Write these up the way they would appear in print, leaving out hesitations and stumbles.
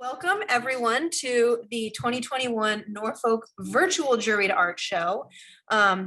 Welcome everyone to the 2021 Norfolk Virtual Juried Art Show.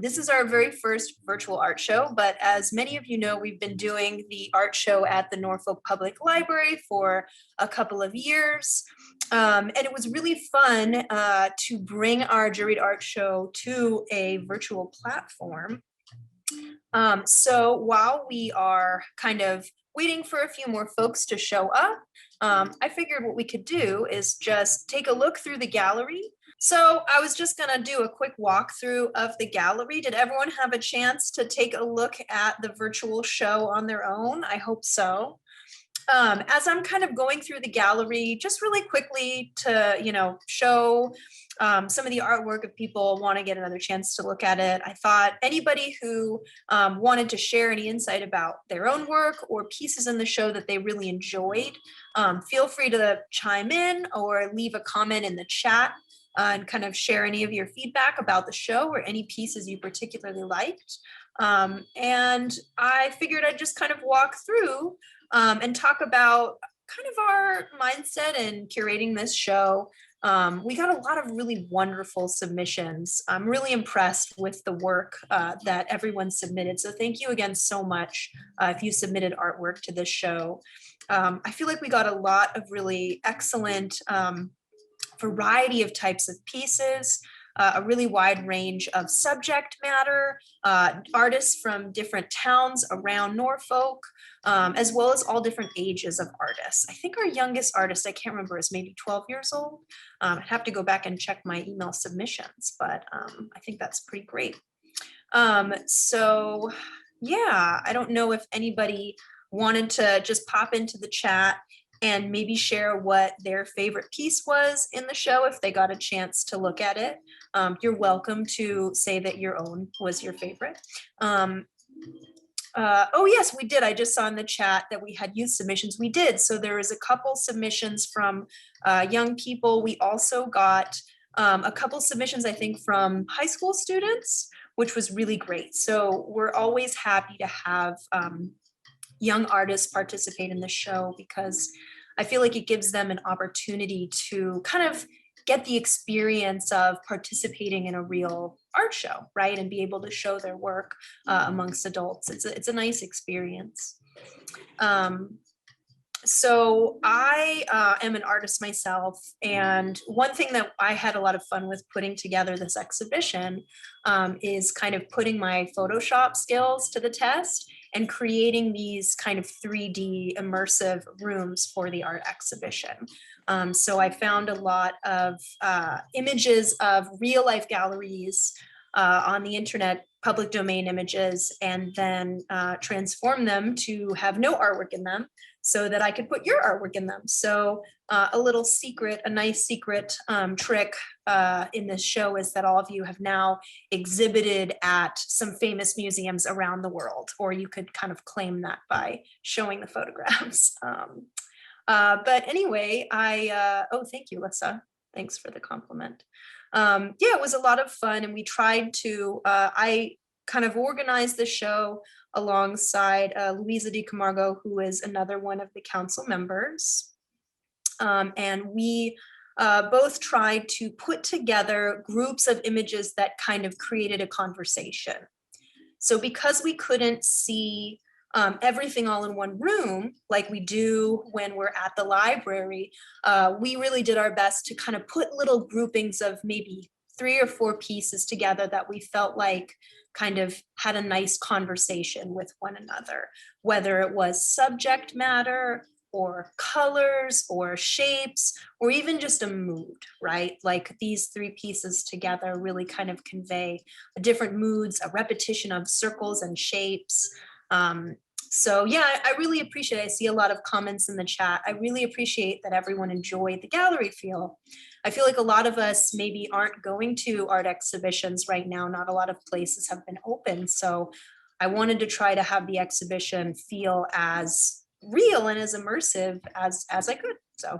This is our very first virtual art show, but as many of you know, we've been doing the art show at the Norfolk Public Library for a couple of years. And it was really fun to bring our juried art show to a virtual platform. So while we are kind of waiting for a few more folks to show up, I figured what we could do is just take a look through the gallery. So I was just gonna do a quick walkthrough of the gallery. Did everyone have a chance to take a look at the virtual show on their own? I hope so. As I'm kind of going through the gallery, just really quickly to, show some of the artwork if people want to get another chance to look at it. I thought anybody who wanted to share any insight about their own work or pieces in the show that they really enjoyed, feel free to chime in or leave a comment in the chat and kind of share any of your feedback about the show or any pieces you particularly liked. And I figured I'd just kind of walk through and talk about kind of our mindset in curating this show. We got a lot of really wonderful submissions. I'm really impressed with the work that everyone submitted. So thank you again so much if you submitted artwork to this show. I feel like we got a lot of really excellent variety of types of pieces. A really wide range of subject matter, artists from different towns around Norfolk, as well as all different ages of artists. I think our youngest artist, I can't remember, is maybe 12 years old. I'd have to go back and check my email submissions, but I think that's pretty great. So yeah, I don't know if anybody wanted to just pop into the chat and maybe share what their favorite piece was in the show if they got a chance to look at it. You're welcome to say that your own was your favorite. Oh yes, we did. I just saw in the chat that we had youth submissions. We did. So there was a couple submissions from young people. We also got a couple submissions, I think, from high school students, which was really great. So we're always happy to have young artists participate in the show because I feel like it gives them an opportunity to kind of get the experience of participating in a real art show, right? And be able to show their work amongst adults. It's a nice experience. So I am an artist myself, and one thing that I had a lot of fun with putting together this exhibition is kind of putting my Photoshop skills to the test and creating these kind of 3D immersive rooms for the art exhibition. So I found a lot of images of real life galleries on the internet, public domain images, and then transform them to have no artwork in them so that I could put your artwork in them. So a little secret, a nice secret trick in this show is that all of you have now exhibited at some famous museums around the world, or you could kind of claim that by showing the photographs. But anyway, oh, thank you, Lissa. Thanks for the compliment. Yeah, it was a lot of fun, and we tried to, I kind of organized the show alongside Luisa Di Camargo, who is another one of the council members. And we both tried to put together groups of images that kind of created a conversation. So because we couldn't see everything all in one room, like we do when we're at the library, we really did our best to kind of put little groupings of maybe 3 or 4 pieces together that we felt like kind of had a nice conversation with one another, whether it was subject matter or colors or shapes or even just a mood, right? Like these 3 pieces together really kind of convey different moods, a repetition of circles and shapes. So yeah, I really appreciate it. I see a lot of comments in the chat. I really appreciate that everyone enjoyed the gallery feel. I feel like a lot of us maybe aren't going to art exhibitions right now. Not a lot of places have been open. So I wanted to try to have the exhibition feel as real and as immersive as I could. So.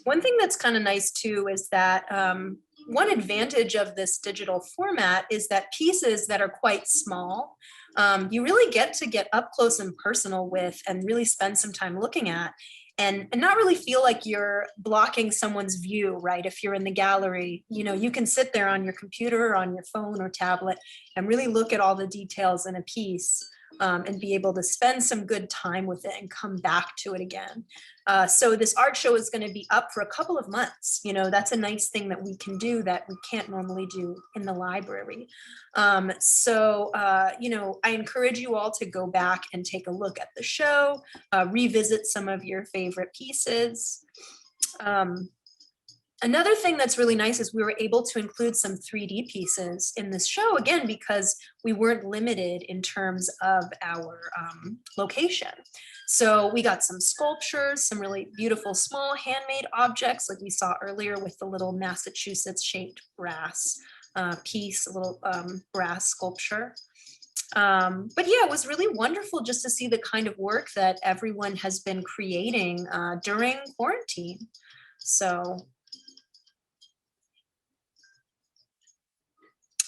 One thing that's kind of nice too is that one advantage of this digital format is that pieces that are quite small you really get to get up close and personal with and really spend some time looking at and not really feel like you're blocking someone's view, right? If you're in the gallery, you know, you can sit there on your computer or on your phone or tablet and really look at all the details in a piece, and be able to spend some good time with it and come back to it again. So this art show is going to be up for a couple of months. You know, that's a nice thing that we can do that we can't normally do in the library. You know, I encourage you all to go back and take a look at the show, revisit some of your favorite pieces. Another thing that's really nice is we were able to include some 3D pieces in this show, again, because we weren't limited in terms of our location. So we got some sculptures, some really beautiful small handmade objects like we saw earlier with the little Massachusetts shaped brass piece, a little brass sculpture. But yeah, it was really wonderful just to see the kind of work that everyone has been creating during quarantine. So,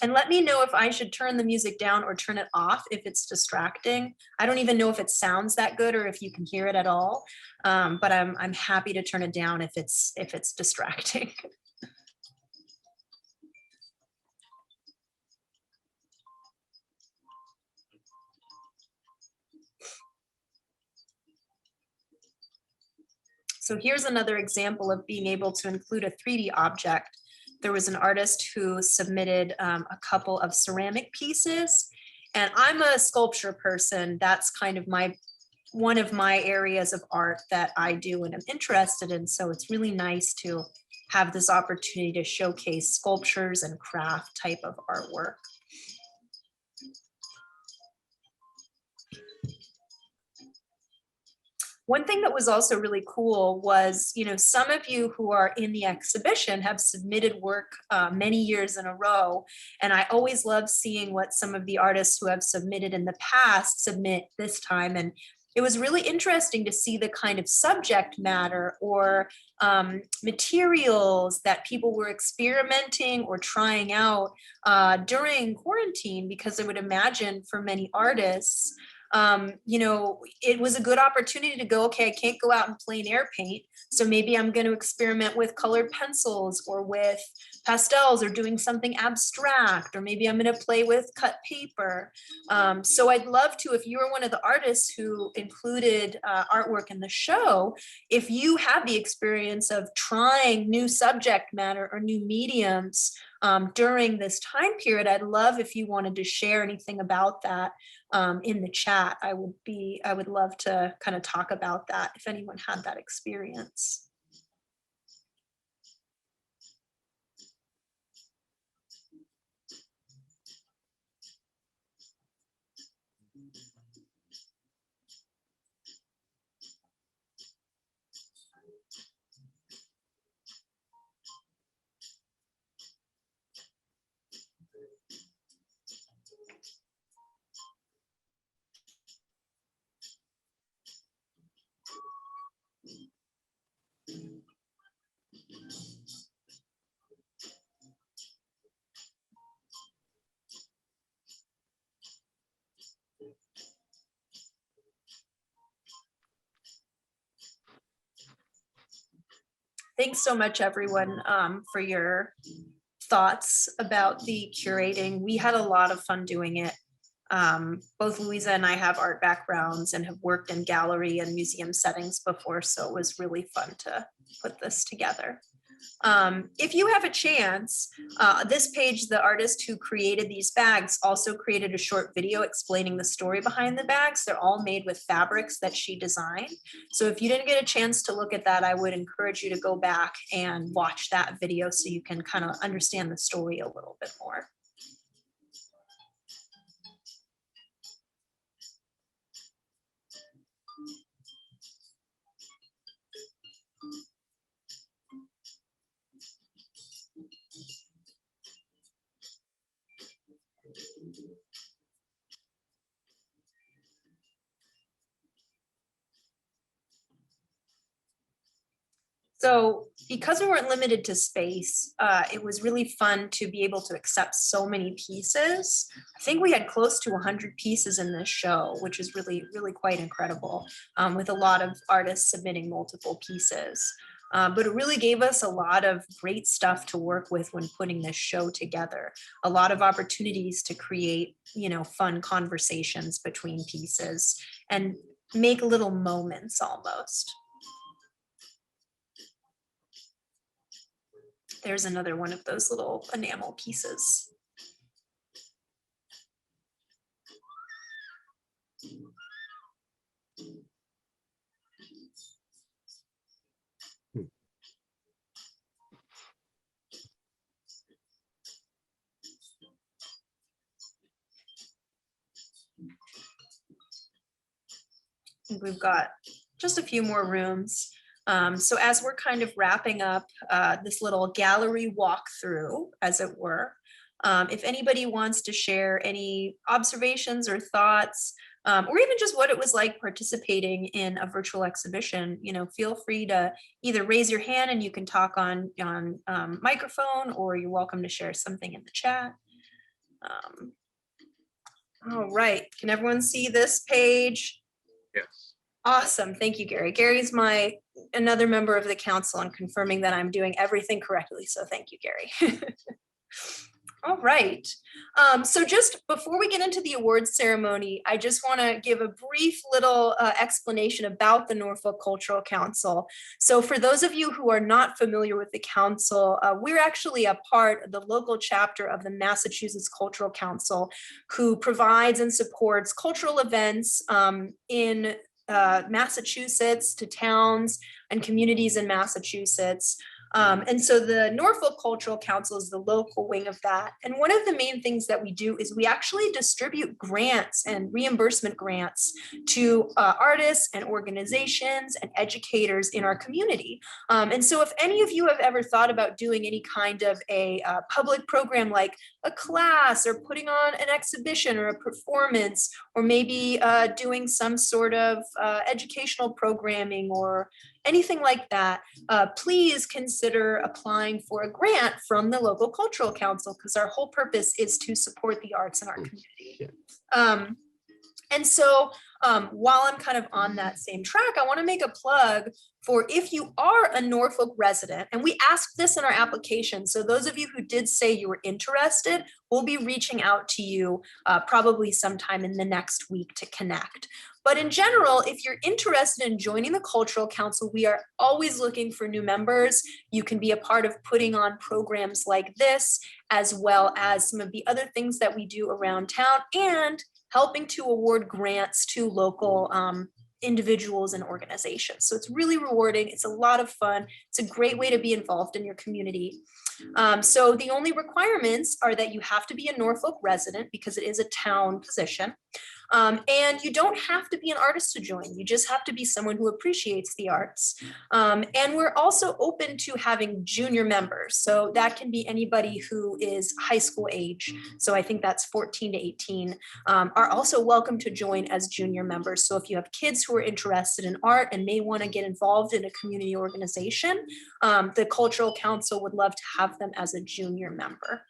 and let me know if I should turn the music down or turn it off if it's distracting. I don't even know if it sounds that good or if you can hear it at all. But I'm happy to turn it down if it's distracting. So here's another example of being able to include a 3D object. There was an artist who submitted a couple of ceramic pieces, and I'm a sculpture person. That's kind of one of my areas of art that I do and am interested in. So it's really nice to have this opportunity to showcase sculptures and craft type of artwork. One thing that was also really cool was, you know, some of you who are in the exhibition have submitted work many years in a row. And I always love seeing what some of the artists who have submitted in the past submit this time. And it was really interesting to see the kind of subject matter or materials that people were experimenting or trying out during quarantine, because I would imagine for many artists, you know, it was a good opportunity to go, okay, I can't go out and plein air paint. So maybe I'm going to experiment with colored pencils or with pastels or doing something abstract, or maybe I'm going to play with cut paper. So I'd love to, if you were one of the artists who included artwork in the show, if you have the experience of trying new subject matter or new mediums during this time period, I'd love if you wanted to share anything about that in the chat. I would love to kind of talk about that if anyone had that experience. Thanks so much, everyone, for your thoughts about the curating. We had a lot of fun doing it. Both Louisa and I have art backgrounds and have worked in gallery and museum settings before, so it was really fun to put this together. If you have a chance, this page, the artist who created these bags also created a short video explaining the story behind the bags. They're all made with fabrics that she designed. So if you didn't get a chance to look at that, I would encourage you to go back and watch that video so you can kind of understand the story a little bit more. So because we weren't limited to space, it was really fun to be able to accept so many pieces. I think we had close to 100 pieces in this show, which is really, really quite incredible, with a lot of artists submitting multiple pieces. But it really gave us a lot of great stuff to work with when putting this show together. A lot of opportunities to create, fun conversations between pieces and make little moments almost. There's another one of those little enamel pieces. We've got just a few more rooms. So as we're kind of wrapping up this little gallery walkthrough, as it were, if anybody wants to share any observations or thoughts, or even just what it was like participating in a virtual exhibition, feel free to either raise your hand and you can talk on microphone, or you're welcome to share something in the chat. All right, can everyone see this page? Yes. Awesome, thank you, Gary. Gary's another member of the council on confirming that I'm doing everything correctly, so thank you, Gary. All right, so just before we get into the awards ceremony, I just want to give a brief little explanation about the Norfolk Cultural Council. So for those of you who are not familiar with the council, we're actually a part of the local chapter of the Massachusetts Cultural Council, who provides and supports cultural events in Massachusetts, to towns and communities in Massachusetts. And so the Norfolk Cultural Council is the local wing of that. And one of the main things that we do is we actually distribute grants and reimbursement grants to artists and organizations and educators in our community. And so if any of you have ever thought about doing any kind of a public program, like a class or putting on an exhibition or a performance, or maybe doing some sort of educational programming or anything like that, please consider applying for a grant from the local cultural council, because our whole purpose is to support the arts in our community. And so while I'm kind of on that same track, I want to make a plug for if you are a Norfolk resident, and we asked this in our application. So those of you who did say you were interested, we'll be reaching out to you probably sometime in the next week to connect. But in general, if you're interested in joining the Cultural Council, we are always looking for new members. You can be a part of putting on programs like this, as well as some of the other things that we do around town, and helping to award grants to local individuals and organizations. So it's really rewarding. It's a lot of fun. It's a great way to be involved in your community. So the only requirements are that you have to be a Norfolk resident, because it is a town position. And you don't have to be an artist to join. You just have to be someone who appreciates the arts. And we're also open to having junior members. So that can be anybody who is high school age. So I think that's 14 to 18, are also welcome to join as junior members. So if you have kids who are interested in art and may want to get involved in a community organization, the Cultural Council would love to have them as a junior member.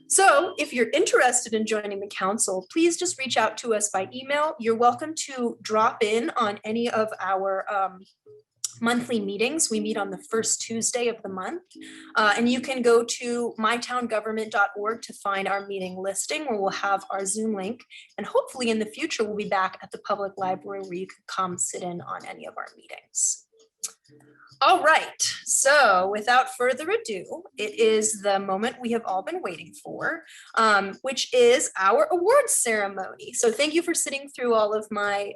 So if you're interested in joining the council, please just reach out to us by email. You're welcome to drop in on any of our monthly meetings. We meet on the first Tuesday of the month. And you can go to mytowngovernment.org to find our meeting listing, where we'll have our Zoom link. And hopefully in the future, we'll be back at the public library where you can come sit in on any of our meetings. All right, so without further ado, it is the moment we have all been waiting for, which is our awards ceremony. So thank you for sitting through all of my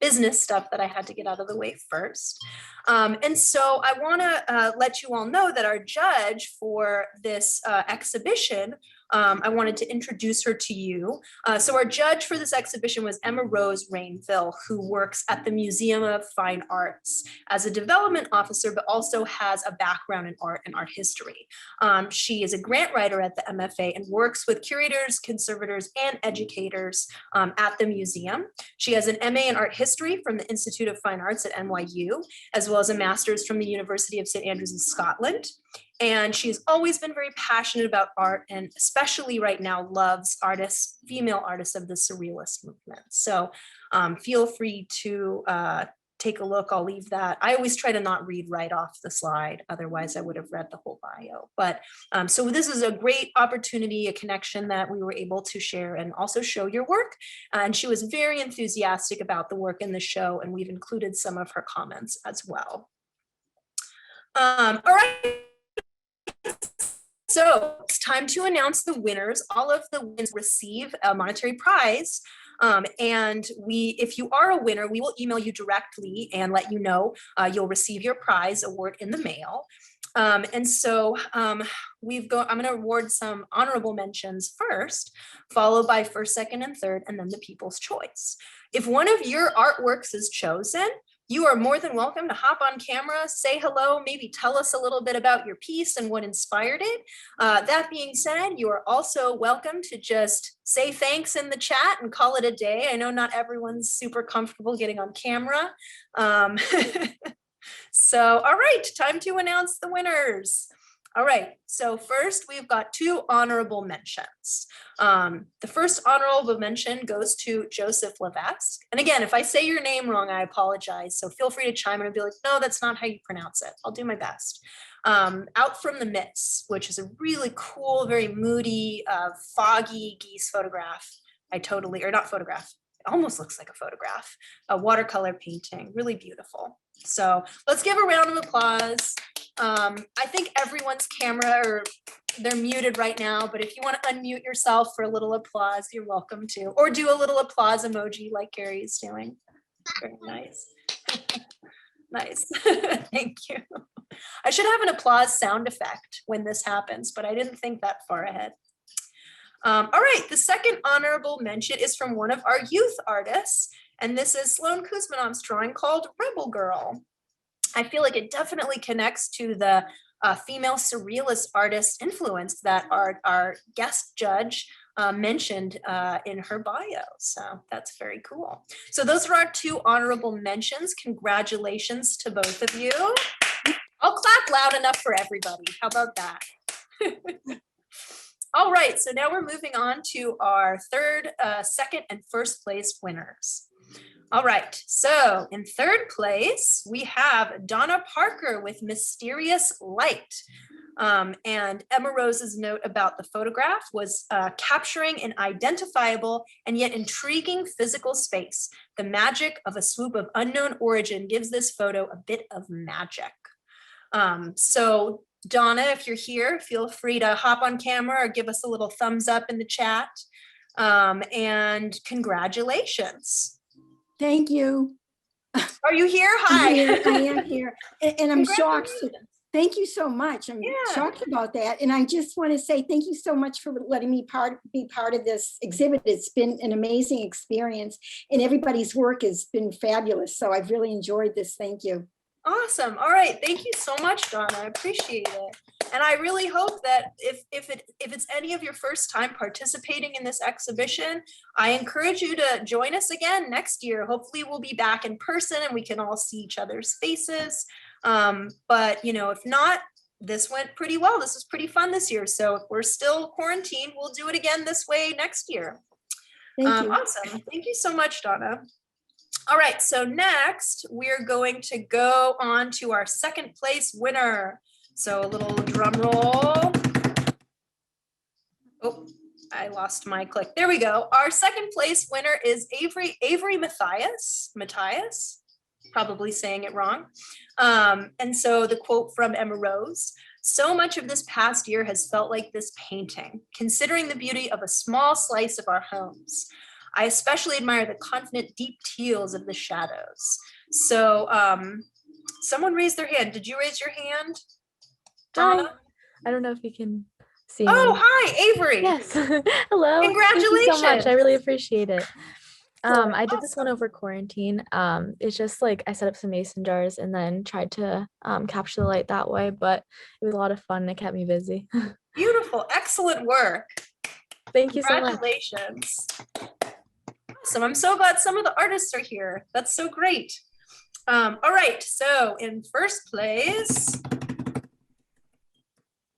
business stuff that I had to get out of the way first. And so I want to let you all know that our judge for this exhibition I wanted to introduce her to you. So our judge for this exhibition was Emma Rose Rainville, who works at the Museum of Fine Arts as a development officer, but also has a background in art and art history. She is a grant writer at the MFA and works with curators, conservators, and educators at the museum. She has an MA in art history from the Institute of Fine Arts at NYU, as well as a master's from the University of St. Andrews in Scotland. And she's always been very passionate about art, and especially right now loves artists, female artists of the Surrealist movement. So feel free to take a look. I'll leave that. I always try to not read right off the slide. Otherwise I would have read the whole bio. But so this is a great opportunity, a connection that we were able to share and also show your work. And she was very enthusiastic about the work in the show, and we've included some of her comments as well. All right. So it's time to announce the winners. All of the winners receive a monetary prize. And if you are a winner, we will email you directly and let you know you'll receive your prize award in the mail. And so I'm going to award some honorable mentions first, followed by first, second, and third, and then the People's Choice. If one of your artworks is chosen, you are more than welcome to hop on camera, say hello, maybe tell us a little bit about your piece and what inspired it. That being said, you are also welcome to just say thanks in the chat and call it a day. I know not everyone's super comfortable getting on camera. So, all right, time to announce the winners. All right, so first we've got two honorable mentions. The first honorable mention goes to Joseph Levesque. And again, if I say your name wrong, I apologize. So feel free to chime in and be like, no, that's not how you pronounce it. I'll do my best. Out from the Midst, which is a really cool, very moody, foggy geese photograph. Or not photograph, it almost looks like a photograph, a watercolor painting, really beautiful. So let's give a round of applause. I think everyone's camera, or they're muted right now, but if you want to unmute yourself for a little applause, you're welcome to, or do a little applause emoji like Gary is doing. Very nice. Nice. Thank you. I should have an applause sound effect when this happens, but I didn't think that far ahead. All right, the second honorable mention is from one of our youth artists, and this is Sloan Kuzmanov's drawing called Rebel Girl. I feel like it definitely connects to the female surrealist artist influence that our guest judge mentioned in her bio. So that's very cool. So those are our two honorable mentions. Congratulations to both of you. I'll clap loud enough for everybody. How about that? All right, so now we're moving on to our third, second, and first place winners. All right, so in third place, we have Donna Parker with Mysterious Light. And Emma Rose's note about the photograph was capturing an identifiable and yet intriguing physical space. The magic of a swoop of unknown origin gives this photo a bit of magic. So Donna, if you're here, feel free to hop on camera or give us a little thumbs up in the chat. And congratulations. Thank you. Are you here? Hi. I am here. And I'm shocked. Thank you so much. I'm shocked about that. And I just want to say thank you so much for letting me be part of this exhibit. It's been an amazing experience, and everybody's work has been fabulous. So I've really enjoyed this. Thank you. Awesome. All right. Thank you so much, Donna. I appreciate it. And I really hope that if it's any of your first time participating in this exhibition, I encourage you to join us again next year. Hopefully we'll be back in person and we can all see each other's faces. But you know, if not, this went pretty well. This was pretty fun this year. So if we're still quarantined, we'll do it again this way next year. Thank you. Awesome. Thank you so much, Donna. All right, so next we're going to go on to our second place winner. So a little drum roll. Oh, I lost my click. There we go. Our second place winner is Avery Matthias, probably saying it wrong. And so the quote from Emma Rose: "So much of this past year has felt like this painting, considering the beauty of a small slice of our homes. I especially admire the confident deep teals of the shadows." So someone raised their hand. Did you raise your hand, Donna? I don't know if you can seeing Oh, you. hi, Avery. Yes. Hello. Thank you so much. I Congratulations. really appreciate it. I did this one Awesome. over quarantine. It's just like I set up some mason jars and then tried to capture the light that way, but it was a lot of fun and it kept me busy. Beautiful. Excellent work. Thank you so much. Congratulations. Awesome. I'm so glad some of the artists are here. That's so great. All right. So in first place,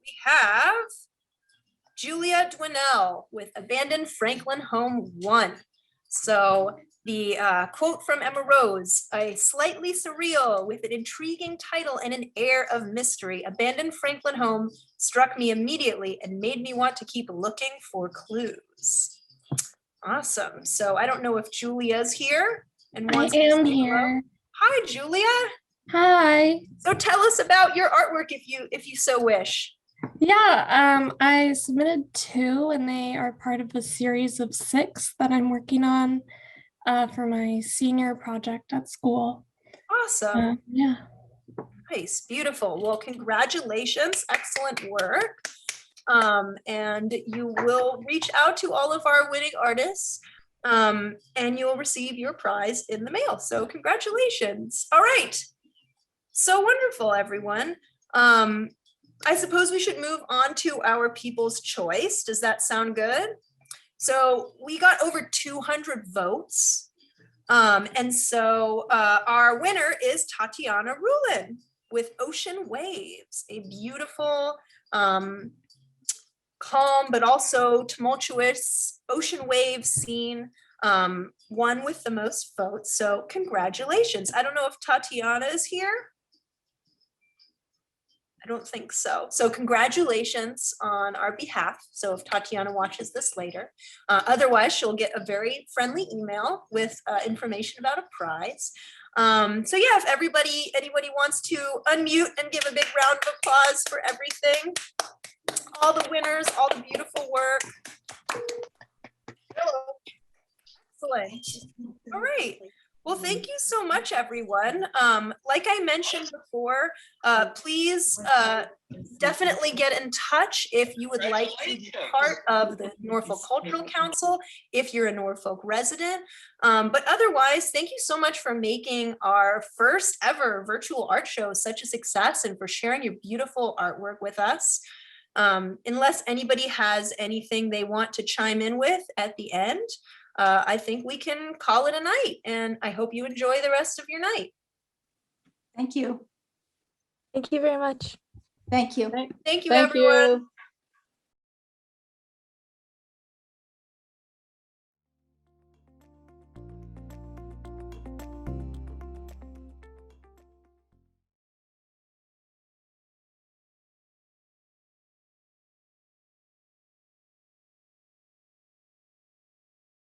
we have Julia Dwinell with Abandoned Franklin Home 1. So the quote from Emma Rose, a slightly surreal with an intriguing title and an air of mystery, Abandoned Franklin Home struck me immediately and made me want to keep looking for clues. Awesome. So I don't know if Julia's here and wants to am say hello. here. Hi, Julia. Hi. So tell us about your artwork if you so wish. Yeah, I submitted 2 and they are part of a series of 6 that I'm working on for my senior project at school. Awesome. Yeah. Nice, beautiful. Well, congratulations, excellent work. And you will reach out to all of our winning artists and you'll receive your prize in the mail. So congratulations. All right. So wonderful, everyone. I suppose we should move on to our People's Choice. Does that sound good? So we got over 200 votes. And so our winner is Tatiana Rulin with Ocean Waves, a beautiful, calm, but also tumultuous ocean wave scene, won with the most votes. So congratulations. I don't know if Tatiana is here. I don't think so. So congratulations on our behalf. So if Tatiana watches this later, otherwise she'll get a very friendly email with information about a prize. So yeah, if anybody wants to unmute and give a big round of applause for everything, all the winners, all the beautiful work. Excellent. All right. Well, thank you so much, everyone. Like I mentioned before, please definitely get in touch if you would like to be part of the Norfolk Cultural Council, if you're a Norfolk resident. But otherwise, thank you so much for making our first ever virtual art show such a success and for sharing your beautiful artwork with us. Unless anybody has anything they want to chime in with at the end, I think we can call it a night, and I hope you enjoy the rest of your night. Thank you. Thank you very much. Thank you. Thank you, everyone.